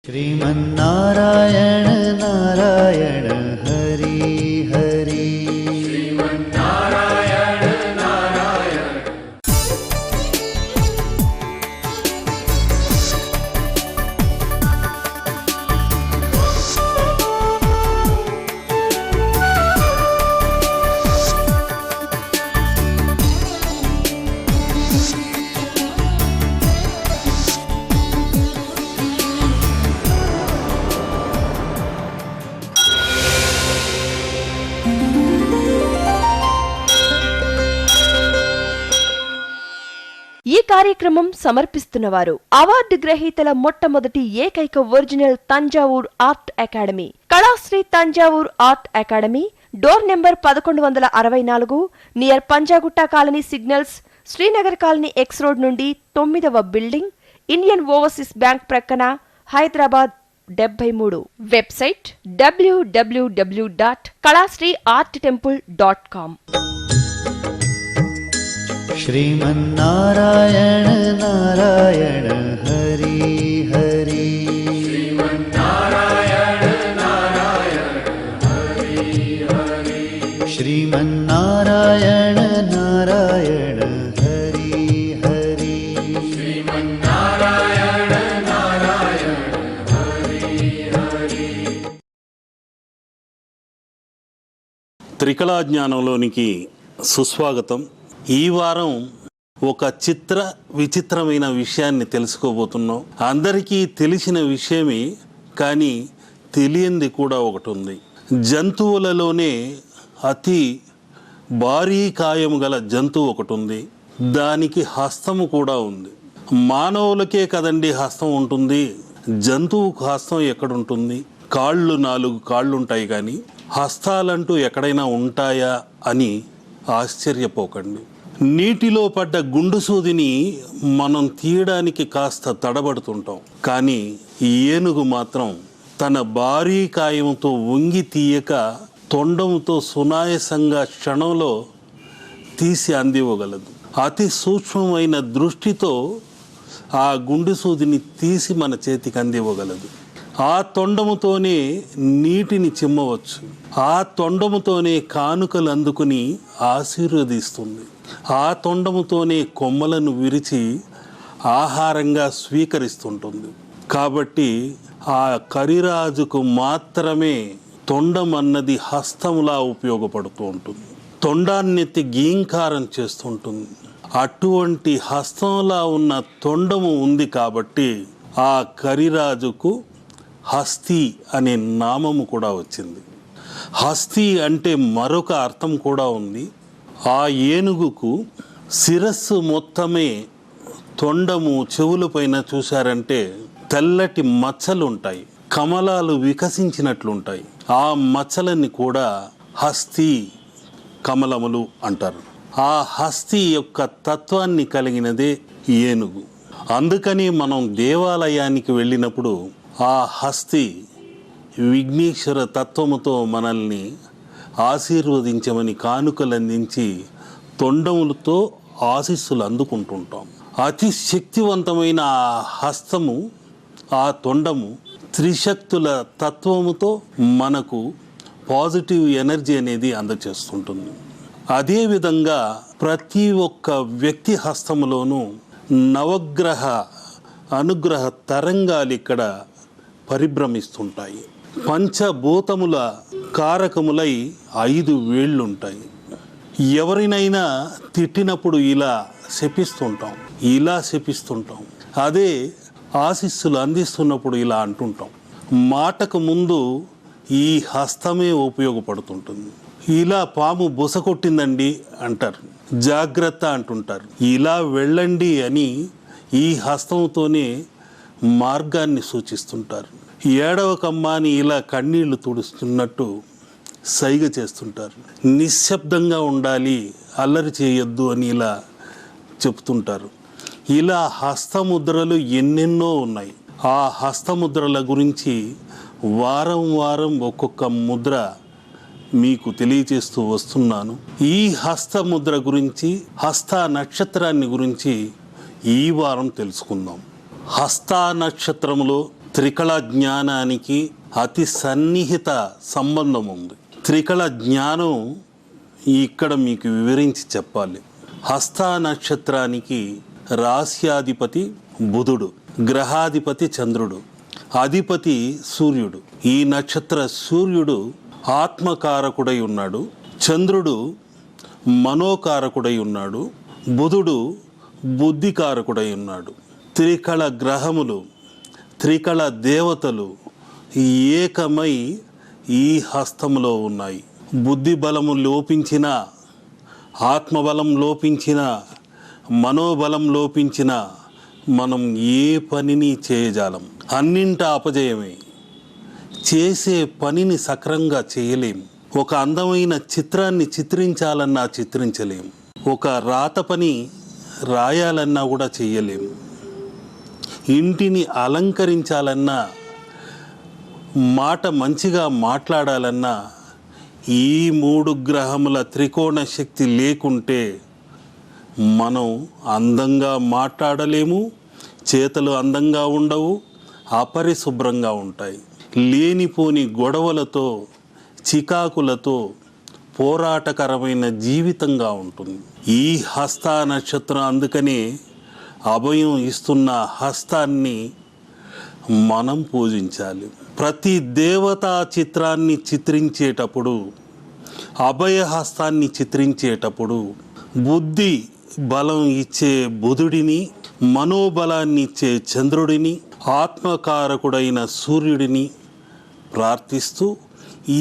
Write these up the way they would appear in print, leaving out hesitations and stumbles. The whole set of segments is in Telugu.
श्रीमन्नारायण नारायण हरि हरि श्रीमन्नारायण नारायण। ఈ కార్యక్రమం సమర్పిస్తున్నవారు అవార్డు గ్రహీతల మొట్టమొదటి ఏకైక original Thanjavur art academy, Kalasri Thanjavur art academy, door number 1164, near Panjagutta colony signals, Srinagar colony X road నుండి 9వ బిల్డింగ్, ఇండియన్ ఓవర్సీస్ బ్యాంక్ ప్రక్కన, హైదరాబాద్ 73. Website www.kalasriarttemple.com. श्रीमन्नारायण नारायण हरि हरि श्रीमन्नारायण नारायण हरि हरि। श्रीमन्नारायण नारायण हरि हरि श्रीमन्नारायण नारायण हरि हरि। త్రికళా జ్ఞానంలోనికి సుస్వాగతం. ఈ వారం ఒక విచిత్రమైన విషయాన్ని తెలుసుకోబోతున్నాం. అందరికీ తెలిసిన విషయమే, కానీ తెలియంది కూడా ఒకటి ఉంది. జంతువులలోనే అతి భారీ కాయం గల జంతువు ఒకటి ఉంది. దానికి హస్తము కూడా ఉంది. మానవులకే కదండి హస్తం ఉంటుంది, జంతువుకు హస్తం ఎక్కడుంటుంది? 4 కాళ్ళు ఉంటాయి, కానీ హస్తాలంటూ ఎక్కడైనా ఉంటాయా అని ఆశ్చర్యపోకండి. నీటిలో పడ్డ గుండు సూదిని మనం తీయడానికి కాస్త తడబడుతుంటాం, కానీ ఏనుగు మాత్రం తన భారీ కాయంతో వంగి తీయక తొండంతో సునాయాసంగా క్షణంలో తీసి అందివ్వగలదు. అతి సూక్ష్మమైన దృష్టితో ఆ గుండు సూదిని తీసి మన చేతికి అందివ్వగలదు. ఆ తొండముతోనే నీటిని చిమ్మవచ్చు. ఆ తొండముతోనే కానుకలు అందుకుని ఆశీర్వదిస్తుంది. ఆ తొండముతోనే కొమ్మలను విరిచి ఆహారంగా స్వీకరిస్తుంటుంది. కాబట్టి ఆ కరిరాజుకు మాత్రమే తొండం అన్నది హస్తములా ఉపయోగపడుతూ ఉంటుంది. తొండాన్నెత్తి గీంకారం చేస్తుంటుంది. అటువంటి హస్తంలా ఉన్న తొండము ఉంది కాబట్టి ఆ కరిరాజుకు హస్తి అనే నామము కూడా వచ్చింది. హస్తి అంటే మరొక అర్థం కూడా ఉంది. ఆ ఏనుగుకు శిరస్సు మొత్తమే తొండము చెవులపైన చూశారంటే తెల్లటి మచ్చలుంటాయి, కమలాలు వికసించినట్లుంటాయి. ఆ మచ్చలని కూడా హస్తి కమలములు అంటారు. ఆ హస్తి యొక్క తత్వాన్ని కలిగినదే ఏనుగు. అందుకని మనం దేవాలయానికి వెళ్ళినప్పుడు ఆ హస్తి విఘ్నేశ్వర తత్వముతో మనల్ని ఆశీర్వదించమని కానుకలు అందించి తొండములతో ఆశీస్సులు అందుకుంటుంటాం. అతి శక్తివంతమైన ఆ హస్తము, ఆ తొండము త్రిశక్తుల తత్వముతో మనకు పాజిటివ్ ఎనర్జీ అనేది అందచేస్తుంటుంది. అదేవిధంగా ప్రతి ఒక్క వ్యక్తి హస్తములోనూ నవగ్రహ అనుగ్రహ తరంగాలు ఇక్కడ పరిభ్రమిస్తుంటాయి. పంచభూతముల కారకములై 5 వేళ్ళుంటాయి. ఎవరినైనా తిట్టినప్పుడు ఇలా శపిస్తుంటాం. అదే ఆశీస్సులు అందిస్తున్నప్పుడు ఇలా అంటుంటాం. మాటకు ముందు ఈ హస్తమే ఉపయోగపడుతుంటుంది. ఇలా పాము బుస కొట్టిందండి అంటారు, జాగ్రత్త అంటుంటారు. ఇలా వెళ్ళండి అని ఈ హస్తంతోనే మార్గాన్ని సూచిస్తుంటారు. ఏడవకమ్మా అని ఇలా కన్నీళ్లు తుడుస్తున్నట్టు సైగ చేస్తుంటారు. నిశ్శబ్దంగా ఉండాలి, అల్లరి చేయొద్దు అని ఇలా చెప్తుంటారు. ఇలా హస్తముద్రలు ఎన్నెన్నో ఉన్నాయి. ఆ హస్తముద్రల గురించి వారం ఒక్కొక్క ముద్ర మీకు తెలియచేస్తూ వస్తున్నాను. ఈ హస్తముద్ర గురించి, హస్త నక్షత్రాన్ని గురించి ఈ వారం తెలుసుకుందాం. హస్త నక్షత్రములో త్రికళ జ్ఞానానికి అతి సన్నిహిత సంబంధం ఉంది. త్రికళ జ్ఞానం ఇక్కడ మీకు వివరించి చెప్పాలి. హస్త నక్షత్రానికి రాశ్యాధిపతి బుధుడు, గ్రహాధిపతి చంద్రుడు, అధిపతి సూర్యుడు. ఈ నక్షత్ర సూర్యుడు ఆత్మకారకుడై ఉన్నాడు, చంద్రుడు మనోకారకుడై ఉన్నాడు, బుధుడు బుద్ధికారకుడై ఉన్నాడు. త్రికళ గ్రహములు, త్రికళ దేవతలు ఏకమై ఈ హస్తములో ఉన్నాయి. బుద్ధి బలము లోపించిన, ఆత్మబలం లోపించిన, మనోబలం లోపించిన మనం ఏ పనిని చేయజాలం. అన్నింట అపజయమే. చేసే పనిని సక్రంగా చేయలేం. ఒక అందమైన చిత్రాన్ని చిత్రించాలన్నా చిత్రించలేం. ఒక రాత పని రాయాలన్నా కూడా చేయలేం. ఇంటిని అలంకరించాలన్నా, మాట మంచిగా మాట్లాడాలన్నా ఈ 3 గ్రహముల త్రికోణ శక్తి లేకుంటే మనం అందంగా మాట్లాడలేము, చేతులు అందంగా ఉండవు, అపరిశుభ్రంగా ఉంటాయి. లేనిపోని గొడవలతో, చికాకులతో పోరాటకరమైన జీవితంగా ఉంటుంది. ఈ హస్త నక్షత్రం అందుకనే అభయం ఇస్తున్న హస్తాన్ని మనం పూజించాలి. ప్రతి దేవతా చిత్రాన్ని చిత్రించేటప్పుడు, అభయహస్తాన్ని చిత్రించేటప్పుడు బుద్ధి బలం ఇచ్చే బుధుడిని, మనోబలాన్ని ఇచ్చే చంద్రుడిని, ఆత్మకారకుడైన సూర్యుడిని ప్రార్థిస్తూ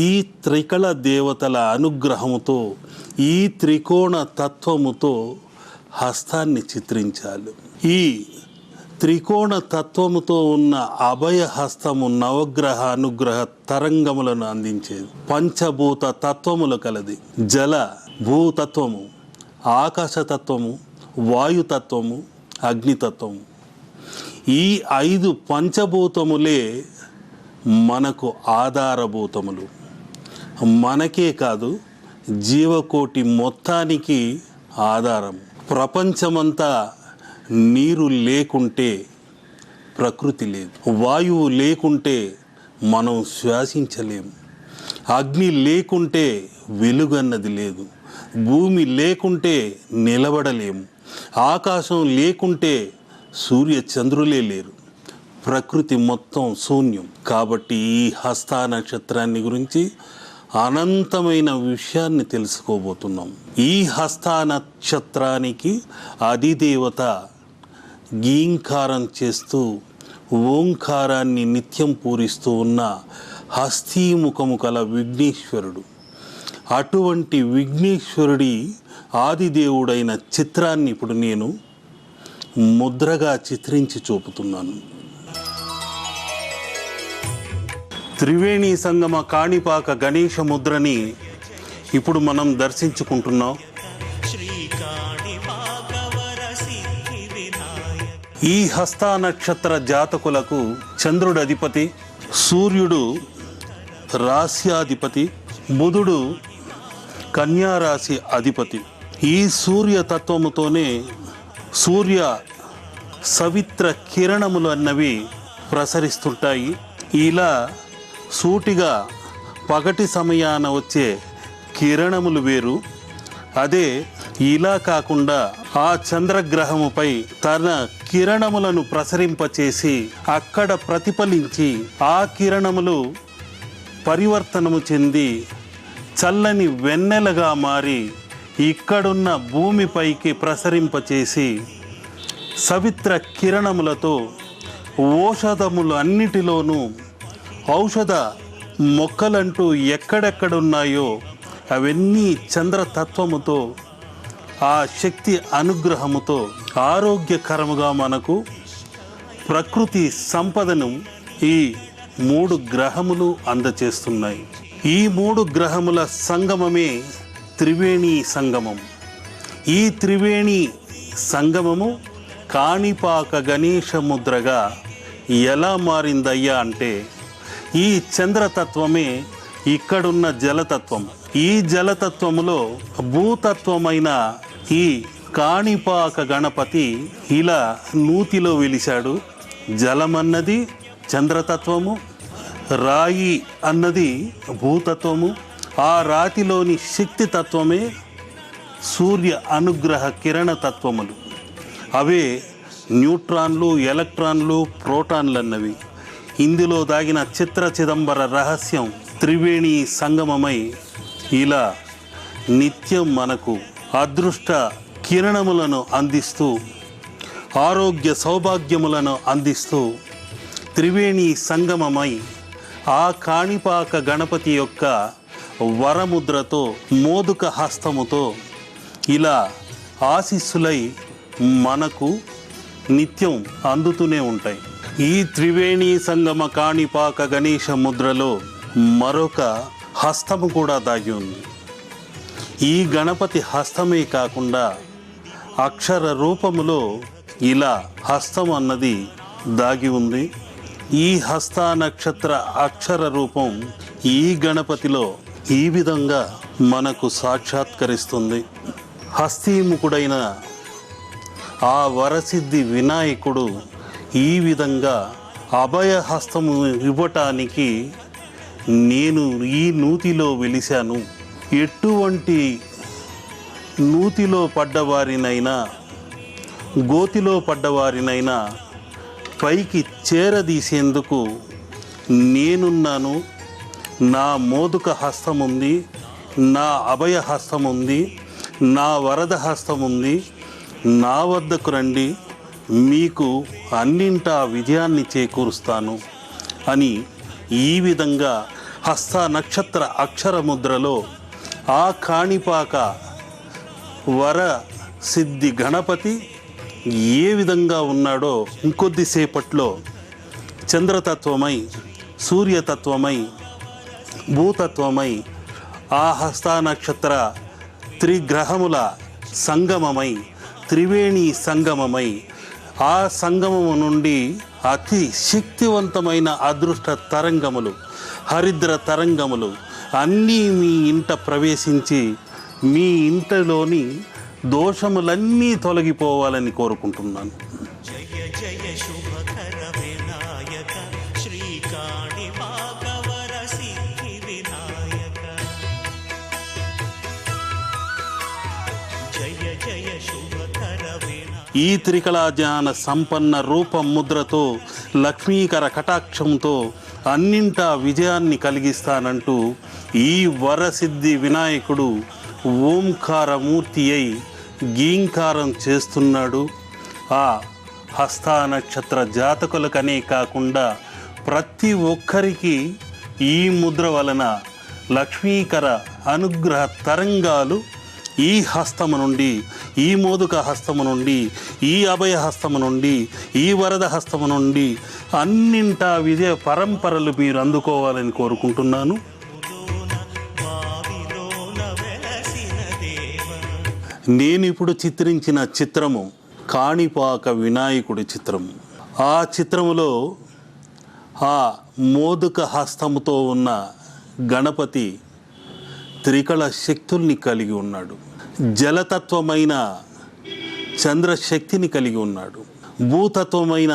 ఈ త్రికళ దేవతల అనుగ్రహముతో, ఈ త్రికోణ తత్వముతో హస్తాన్ని చిత్రించాలి. ఈ త్రికోణ తత్వముతో ఉన్న అభయ హస్తము నవగ్రహ అనుగ్రహ తరంగములను అందించేది. పంచభూత తత్వములు కలది. జల భూతత్వము, ఆకాశతత్వము, వాయుతత్వము, అగ్నితత్వము. ఈ 5 పంచభూతములే మనకు ఆధారభూతములు. మనకే కాదు, జీవకోటి మొత్తానికి ఆధారం. ప్రపంచమంతా నీరు లేకుంటే ప్రకృతి లేదు, వాయువు లేకుంటే మనం శ్వాసించలేము, అగ్ని లేకుంటే వెలుగన్నది లేదు, భూమి లేకుంటే నిలబడలేము, ఆకాశం లేకుంటే సూర్య చంద్రులే లేరు. ప్రకృతి మొత్తం శూన్యం. కాబట్టి ఈ హస్త నక్షత్రాన్ని గురించి అనంతమైన విషయాన్ని తెలుసుకోబోతున్నాం. ఈ హస్త నక్షత్రానికి అధిదేవత గీంకారం చేస్తూ ఓంకారాన్ని నిత్యం పూరిస్తూ ఉన్న హస్తీముఖము కల విఘ్నేశ్వరుడు. అటువంటి విఘ్నేశ్వరుడి ఆదిదేవుడైన చిత్రాన్ని ఇప్పుడు నేను ముద్రగా చిత్రించి చూపుతున్నాను. త్రివేణి సంగమ కాణిపాక గణేశ ముద్రని ఇప్పుడు మనం దర్శించుకుంటున్నాం. ఈ హస్త నక్షత్ర జాతకులకు చంద్రుడు అధిపతి, సూర్యుడు రాశ్యాధిపతి, బుధుడు కన్యారాశి అధిపతి. ఈ సూర్య తత్వముతోనే సూర్య సవిత్ర కిరణములు అన్నవి ప్రసరిస్తుంటాయి. ఇలా సూటిగా పగటి సమయాన వచ్చే కిరణములు వేరు. అదే ఇలా కాకుండా ఆ చంద్రగ్రహముపై తన కిరణములను ప్రసరింపచేసి అక్కడ ప్రతిఫలించి ఆ కిరణములు పరివర్తనము చెంది చల్లని వెన్నెలగా మారి ఇక్కడున్న భూమిపైకి ప్రసరింపచేసి సవిత్ర కిరణములతో ఔషధములు అన్నిటిలోనూ ఔషధ మొక్కలంటూ ఎక్కడెక్కడున్నాయో అవన్నీ చంద్రతత్వముతో, ఆ శక్తి అనుగ్రహముతో ఆరోగ్యకరముగా మనకు ప్రకృతి సంపదను ఈ 3 గ్రహములు అందచేస్తున్నాయి. ఈ 3 గ్రహముల సంగమమే త్రివేణి సంగమం. ఈ త్రివేణి సంగమము కాణిపాక గణేశ ముద్రగా ఎలా మారిందయ్యా అంటే, ఈ చంద్రతత్వమే ఇక్కడున్న జలతత్వం. ఈ జలతత్వములో భూతత్వమైన ఈ కాణిపాక గణపతి ఇలా నూతిలో వెలిశాడు. జలమన్నది చంద్రతత్వము, రాయి అన్నది భూతత్వము, ఆ రాతిలోని శక్తి తత్వమే సూర్య అనుగ్రహ కిరణ తత్వములు. అవే న్యూట్రాన్లు, ఎలక్ట్రాన్లు, ప్రోటాన్లు అన్నవి. ఇందులో దాగిన చిత్ర చిదంబర రహస్యం త్రివేణి సంగమమై ఇలా నిత్యం మనకు అదృష్ట కిరణములను అందిస్తూ, ఆరోగ్య సౌభాగ్యములను అందిస్తూ, త్రివేణి సంగమమై ఆ కాణిపాక గణపతి యొక్క వరముద్రతో, మోదుక హస్తముతో ఇలా ఆశీస్సులై మనకు నిత్యం అందుతూనే ఉంటాయి. ఈ త్రివేణి సంగమ కాణిపాక గణేశ ముద్రలో మరొక హస్తము కూడా దాగి ఉంది. ఈ గణపతి హస్తమే కాకుండా అక్షర రూపములో ఇలా హస్తం అన్నది దాగి ఉంది. ఈ హస్త నక్షత్ర అక్షర రూపం ఈ గణపతిలో ఈ విధంగా మనకు సాక్షాత్కరిస్తుంది. హస్తీముఖుడైన ఆ వరసిద్ధి వినాయకుడు ఈ విధంగా అభయహస్తము ఇవ్వటానికి నేను ఈ నూతిలో వెలిశాను. ఎటువంటి నూతిలో పడ్డవారినైనా, గోతిలో పడ్డవారినైనా పైకి చేరదీసేందుకు నేనున్నాను. నా మోదుక హస్తం ఉంది, నా అభయ హస్తం ఉంది, నా వరద హస్తం ఉంది. నా వద్దకు రండి, మీకు అన్నింటా విజయాన్ని చేకూరుస్తాను అని ఈ విధంగా హస్త నక్షత్ర అక్షర ముద్రలో ఆ కాణిపాక వర సిద్ధి గణపతి ఏ విధంగా ఉన్నాడో ఇంకొద్దిసేపట్లో చంద్రతత్వమై, సూర్యతత్వమై, భూతత్వమై, ఆ హస్త నక్షత్ర త్రిగ్రహముల సంగమమై, త్రివేణి సంగమమై, ఆ సంగమము నుండి అతి శక్తివంతమైన అదృష్ట తరంగములు, హరిద్ర తరంగములు అన్నీ మీ ఇంట ప్రవేశించి మీ ఇంటలోని దోషములన్నీ తొలగిపోవాలని కోరుకుంటున్నాను. జయ జయ శుభకర వినాయక శ్రీకాణిపాక వర సిద్ధి వినాయక. జయ జయ శుభకర వినాయక. ఈ త్రికళాజ్ఞాన సంపన్న రూపం ముద్రతో, లక్ష్మీకర కటాక్షంతో అన్నింటా విజయాన్ని కలిగిస్తానంటూ ఈ వరసిద్ధి వినాయకుడు ఓంకారమూర్తి అయి గీంకారం చేస్తున్నాడు. ఆ హస్త నక్షత్ర జాతకులకనే కాకుండా ప్రతి ఒక్కరికి ఈ ముద్ర వలన లక్ష్మీకర అనుగ్రహ తరంగాలు ఈ హస్తము నుండి, ఈ మోదుక హస్తము నుండి, ఈ అభయ హస్తము నుండి, ఈ వరద హస్తము నుండి అన్నింటా విజయ పరంపరలు మీరు అందుకోవాలని కోరుకుంటున్నాను. నేను ఇప్పుడు చిత్రించిన చిత్రము కాణిపాక వినాయకుడి చిత్రము. ఆ చిత్రములో ఆ మోదుక హస్తముతో ఉన్న గణపతి త్రికళ శక్తుల్ని కలిగి ఉన్నాడు. జలతత్వమైన చంద్రశక్తిని కలిగి ఉన్నాడు. భూతత్వమైన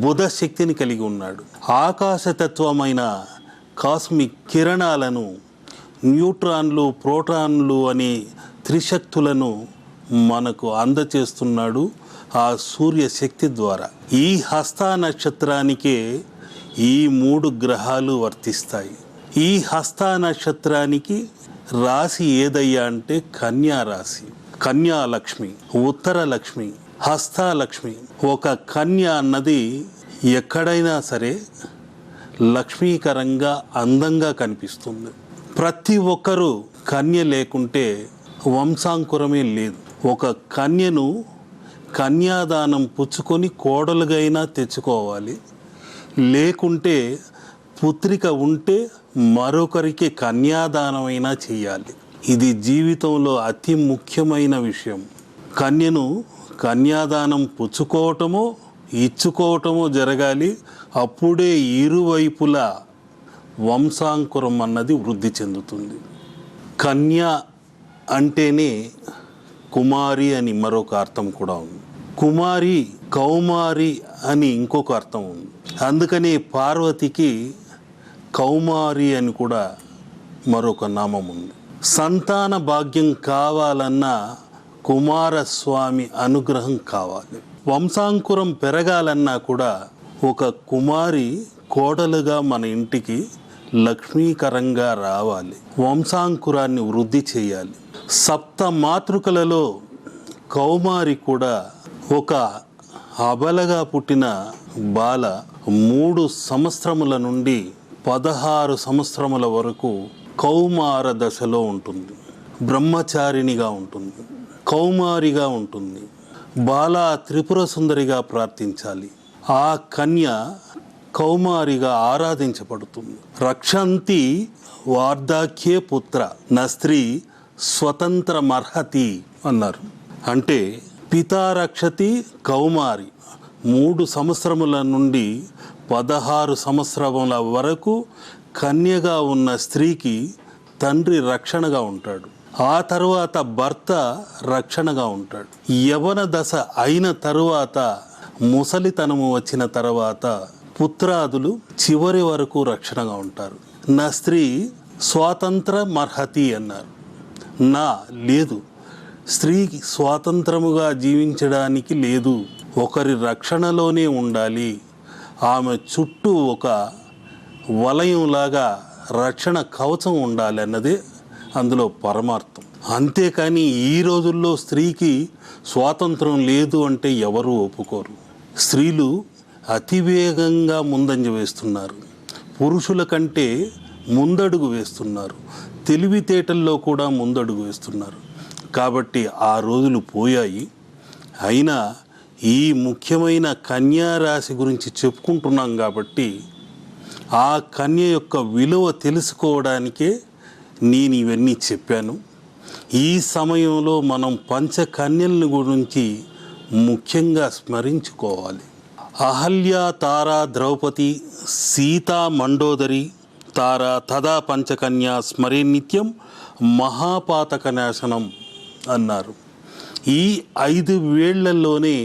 బుధ శక్తిని కలిగి ఉన్నాడు. ఆకాశతత్వమైన కాస్మిక్ కిరణాలను, న్యూట్రాన్లు, ప్రోటాన్లు అనే త్రిశక్తులను మనకు అందచేస్తున్నాడు ఆ సూర్యశక్తి ద్వారా. ఈ హస్త నక్షత్రానికే ఈ 3 గ్రహాలు వర్తిస్తాయి. ఈ హస్త నక్షత్రానికి రాశి ఏదయ్యా అంటే కన్యా రాశి. కన్యా లక్ష్మి, ఉత్తర లక్ష్మి, హస్తాలక్ష్మి. ఒక కన్య అన్నది ఎక్కడైనా సరే లక్ష్మీకరంగా అందంగా కనిపిస్తుంది. ప్రతి ఒక్కరూ కన్య లేకుంటే వంశాంకురమే లేదు. ఒక కన్యను కన్యాదానం పుచ్చుకొని కోడలుగైనా తెచ్చుకోవాలి, లేకుంటే పుత్రిక ఉంటే మరొకరికి కన్యాదానమైనా చేయాలి. ఇది జీవితంలో అతి ముఖ్యమైన విషయం. కన్యను కన్యాదానం పుచ్చుకోవటమో ఇచ్చుకోవటమో జరగాలి. అప్పుడే ఇరువైపుల వంశాంకురం అన్నది వృద్ధి చెందుతుంది. కన్య అంటేనే కుమారి అని మరొక అర్థం కూడా ఉంది. కుమారి, కౌమారి అని ఇంకొక అర్థం ఉంది. అందుకని పార్వతికి కౌమారి అని కూడా మరొక నామం ఉంది. సంతాన భాగ్యం కావాలన్నా కుమారస్వామి అనుగ్రహం కావాలి. వంశాంకురం పెరగాలన్నా కూడా ఒక కుమారి కోడలుగా మన ఇంటికి లక్ష్మీకరంగా రావాలి. వంశాంకురాన్ని వృద్ధి చేయాలి. సప్త మాతృకలలో కౌమారి కూడా ఒక అబలగా పుట్టిన బాల 3 సంవత్సరముల నుండి 16 సంవత్సరముల వరకు కౌమార దశలో ఉంటుంది. బ్రహ్మచారిణిగా ఉంటుంది, కౌమారిగా ఉంటుంది. బాల త్రిపుర సుందరిగా ప్రార్థించాలి. ఆ కన్య కౌమారిగా ఆరాధించబడుతుంది. రక్షంతి వార్ధాక్యే పుత్ర న స్త్రీ స్వతంత్రమర్హతి అన్నారు. అంటే పితా రక్షతి కౌమారి 3 సంవత్సరముల నుండి 16 సంవత్సరముల వరకు కన్యగా ఉన్న స్త్రీకి తండ్రి రక్షణగా ఉంటాడు. ఆ తరువాత భర్త రక్షణగా ఉంటాడు. యవన దశ అయిన తరువాత, ముసలితనము వచ్చిన తర్వాత పుత్రాదులు చివరి వరకు రక్షణగా ఉంటారు. నా స్త్రీ స్వాతంత్ర మర్హతి అన్నారు. నా లేదు, స్త్రీ స్వాతంత్రముగా జీవించడానికి లేదు, ఒకరి రక్షణలోనే ఉండాలి. ఆమె చుట్టూ ఒక వలయంలాగా రక్షణ కవచం ఉండాలి అన్నదే అందులో పరమార్థం. అంతేకాని ఈ రోజుల్లో స్త్రీకి స్వాతంత్రం లేదు అంటే ఎవరు ఒప్పుకోరు. స్త్రీలు అతివేగంగా ముందంజ వేస్తున్నారు, పురుషుల కంటే ముందడుగు వేస్తున్నారు, తెలివితేటల్లో కూడా ముందడుగు వేస్తున్నారు. కాబట్టి ఆ రోజులు పోయాయి. అయినా ఈ ముఖ్యమైన కన్యా రాశి గురించి చెప్పుకుంటున్నాం కాబట్టి ఆ కన్య యొక్క విలువ తెలుసుకోవడానికే నేను ఇవన్నీ చెప్పాను. ఈ సమయంలో మనం పంచకన్యల గురించి ముఖ్యంగా స్మరించుకోవాలి. అహల్య, తారా, ద్రౌపది, సీతా, మండోదరి, తారా తదా పంచకన్యా స్మరే నిత్యం మహాపాతక నాశనం అన్నారు. ఈ 5 వేళ్లలోనే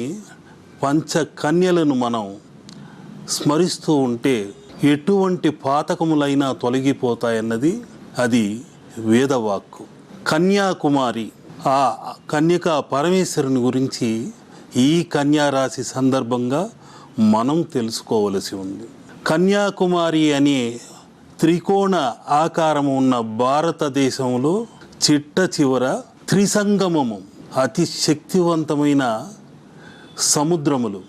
పంచకన్యలను మనం స్మరిస్తూ ఉంటే ఎటువంటి పాతకములైనా తొలగిపోతాయన్నది అది వేదవాక్కు. కన్యాకుమారి, ఆ కన్యకా పరమేశ్వరుని గురించి ఈ కన్యారాశి సందర్భంగా మనం తెలుసుకోవలసి ఉంది. కన్యాకుమారి అనే త్రికోణ ఆకారము ఉన్న భారతదేశంలో చిట్ట చివర త్రిసంగమము, అతి శక్తివంతమైన సముద్రములు,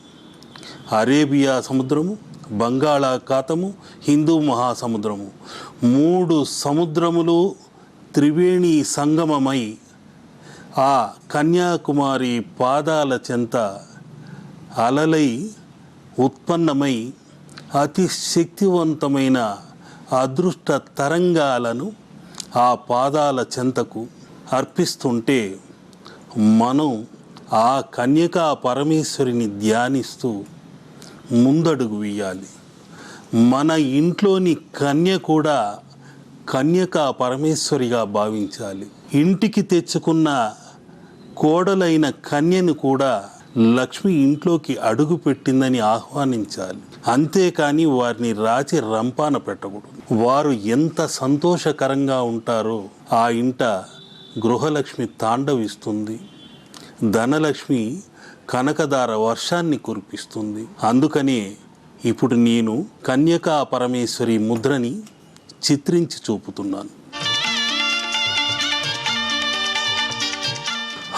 అరేబియా సముద్రము, బంగాళాఖాతము, హిందూ మహాసముద్రము, 3 సముద్రములు త్రివేణి సంగమమై ఆ కన్యాకుమారి పాదాల చెంత అలలై ఉత్పన్నమై అతి శక్తివంతమైన అదృష్ట తరంగాలను ఆ పాదాల చెంతకు అర్పిస్తుంటే మనం ఆ కన్యకా పరమేశ్వరిని ధ్యానిస్తూ ముందడుగు వేయాలి. మన ఇంట్లోని కన్య కూడా కన్యకా పరమేశ్వరిగా భావించాలి. ఇంటికి తెచ్చుకున్న కోడలైన కన్యను కూడా లక్ష్మి ఇంట్లోకి అడుగు పెట్టిందని ఆహ్వానించాలి. అంతేకాని వారిని రాచి రంపాన పెట్టకూడదు. వారు ఎంత సంతోషకరంగా ఉంటారో ఆ ఇంట గృహలక్ష్మి తాండవిస్తుంది, ధనలక్ష్మి కనకదార వర్షాన్ని కురిపిస్తుంది. అందుకనే ఇప్పుడు నేను కన్యకా పరమేశ్వరి ముద్రని చిత్రించి చూపుతున్నాను.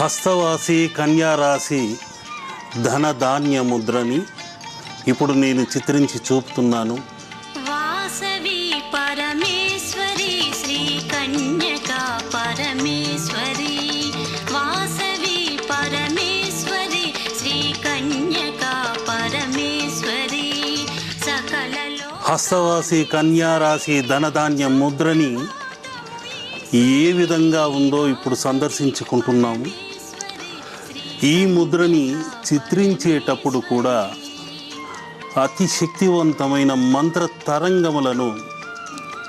హస్తవాసి కన్యారాశి ధనధాన్య ముద్రని ఇప్పుడు నేను చిత్రించి చూపుతున్నాను. వాసవి పరమేశ్వరి శ్రీ కన్యకా పరమేశ్వరి, వాసవి పరమేశ్వరి శ్రీ కన్యకా పరమేశ్వరి సకలలో. హస్తవాసి కన్యారాశి ధనధాన్య ముద్రని ఏ విధంగా ఉందో ఇప్పుడు సందర్శించుకుంటున్నాము. ఈ ముద్రని చిత్రించేటప్పుడు కూడా అతి శక్తివంతమైన మంత్ర తరంగములను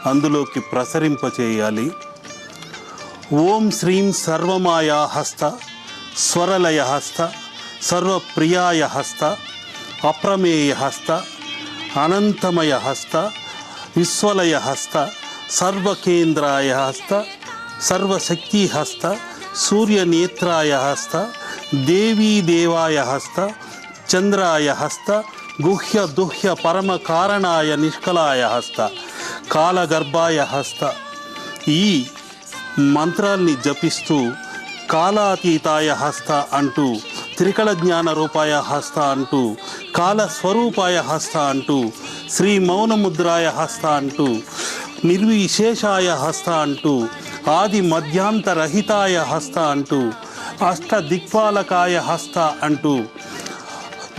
అందులోకి ప్రసరింపచేయాలి. ఓం శ్రీం సర్వమాయా హస్త స్వరలయ హస్త సర్వప్రియాయ హస్త అప్రమేయ హస్త అనంతమయ హస్త విశ్వలయ హస్త సర్వకేంద్రాయ హస్త సర్వశక్తి హస్త సూర్యనేత్రాయ హస్త దేవీ దేవాయ హస్త చంద్రాయ హస్త గుహ్య దుహ్య పరమ కారణాయ నిష్కలాయ హస్త కాలగర్భాయ హస్త ఈ మంత్రాల్ని జపిస్తూ కాలాతీతాయ హస్త అంటూ త్రికళ జ్ఞాన రూపాయ హస్త అంటూ కాల స్వరూపాయ హస్త అంటూ శ్రీ మౌనముద్రాయ హస్త అంటూ నిర్విశేషాయ హస్త అంటూ ఆది మధ్యాంతరహితాయ హస్త అంటూ అష్ట దిక్పాలకాయ హస్త అంటూ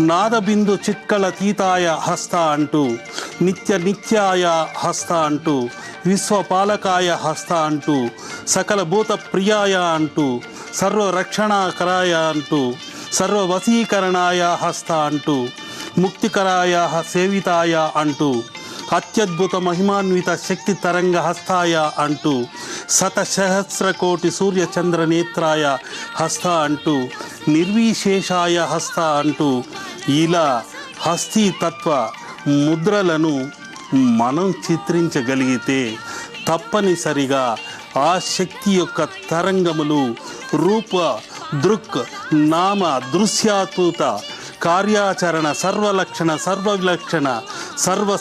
నాదబిందు చిత్కళతీతాయ హస్త అంటూ నిత్యాయ హస్త అంటూ విశ్వపాలకాయ హస్త అంటూ సకల భూత ప్రియాయ అంటూ సర్వరక్షణాకరాయ అంటూ సర్వవశీకరణాయ హస్త అంటూ ముక్తికరాయ సేవితాయ అంటూ అత్యద్భుత మహిమాన్విత శక్తి తరంగ హస్తాయ అంటూ శతసహస్రకోటి సూర్యచంద్ర నేత్రాయ హస్త అంటూ నిర్విశేషాయ హస్త అంటూ ఇలా హస్తీతత్వ ముద్రలను మనం చిత్రించగలిగితే తప్పనిసరిగా ఆ శక్తి యొక్క తరంగములు రూప దృక్ నామ దృశ్యాత్మత కార్యాచరణ సర్వలక్షణ సర్వవిలక్షణ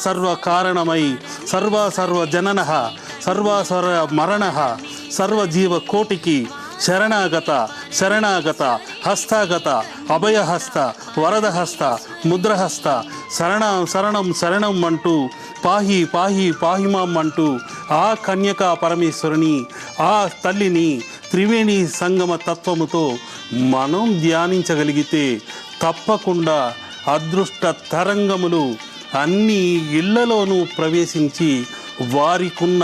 సర్వ కారణమై సర్వ జనన సర్వ మరణ సర్వజీవ కోటికి శరణాగత హస్తాగత అభయహస్త వరదహస్త ముద్రహస్త శరణం అంటూ పాహిమాం అంటూ ఆ కన్యకా పరమేశ్వరుని ఆ తల్లిని త్రివేణి సంగమ తత్వముతో మనం ధ్యానించగలిగితే తప్పకుండా అదృష్ట తరంగములు అన్ని ఇళ్లలోనూ ప్రవేశించి వారికున్న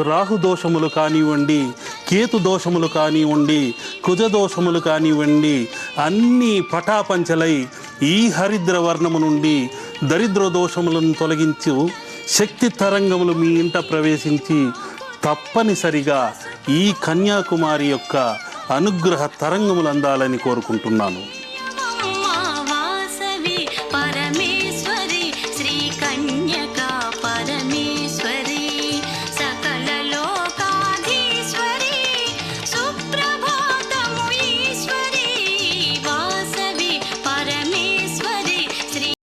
రాహుదోషములు కానివ్వండి, కేతు దోషములు కానివ్వండి, కుజదోషములు కానివ్వండి, అన్నీ పటాపంచలై ఈ హరిద్ర వర్ణము నుండి దరిద్ర దోషములను తొలగించు శక్తి తరంగములు మీ ఇంట ప్రవేశించి తప్పనిసరిగా ఈ కన్యాకుమారి యొక్క అనుగ్రహ తరంగములు అందాలని కోరుకుంటున్నాను.